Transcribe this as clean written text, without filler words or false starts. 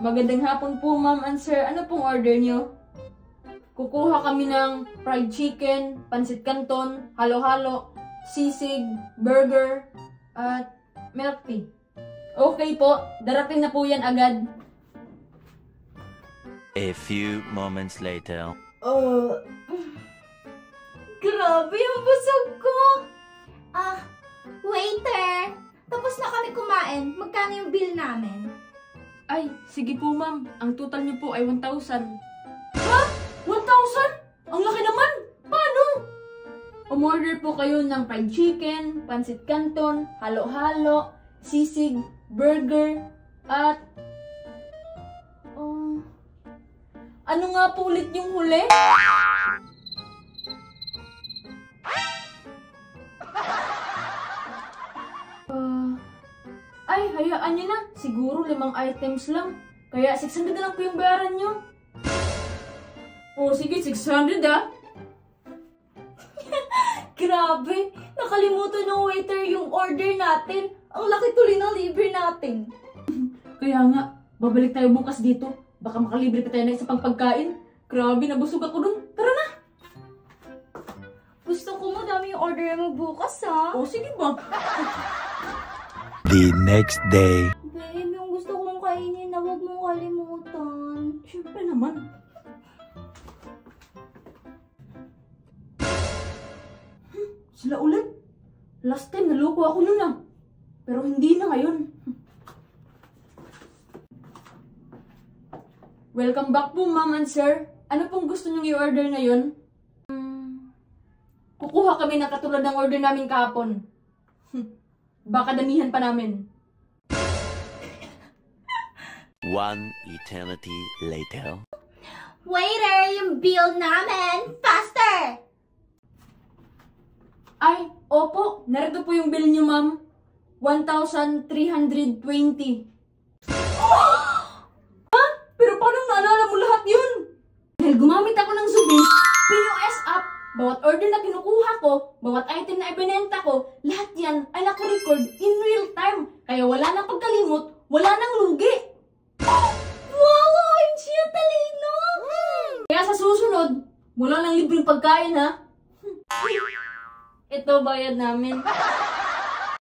Magandang hapon po, ma'am and sir. Ano pong order nyo? Kukuha kami ng fried chicken, pansit canton, halo-halo, sisig, burger, at milk tea. Okay po, darating na po yan agad. A few moments later. Grabe yung busog ko! Waiter! Tapos na kami kumain. Magkano yung bill namin? Ay, sige po ma'am. Ang total nyo po ay 1,000. Ha? 1,000? Ang laki naman! Paano? Umorder po kayo ng fried chicken, pansit canton, halo-halo, sisig, burger, at... ano nga po ulit yung huli? Ay, hayaan nyo na. Siguro 5 items lang. Kaya 600 na lang po yung bayaran nyo. Sige, 600 ah. Grabe! Nakalimutan ng waiter yung order natin. Ang laki tuloy ng libre natin. Kaya nga, babalik tayo bukas dito. Baka makalibre pa tayo na isa pang pagkain. Grabe, nabusog ako dun. Tara na! Gusto ko madami yung order mo bukas, ha? Sige ba? The next day. Babe, yung gusto kong kainin na huwag mong kalimutan. Siyempre naman. Sila ulit. Last time, naloko ako nun ah. Pero hindi na ngayon. Welcome back po, ma'am and sir. Ano pong gusto niyong i-order ngayon? Kukuha kami ng katulad ng order namin kahapon. Baka damihan pa namin. One eternity later. Waiter, yung bill namin! Faster! Ay, opo. Narito po yung bill niyo, ma'am. 1,320. Pero paano naalala mo lahat yun? Dahil gumamit ako ng Zubis, POS app, bawat order na kinukuha ko, bawat item na ibinenta ko, lahat yan ay nakarecord in real time. Kaya wala nang pagkalimot, wala nang lugi. Wow! OMG, ang talino! Kaya sa susunod, wala nang libreng pagkain ha. Ito bayad namin.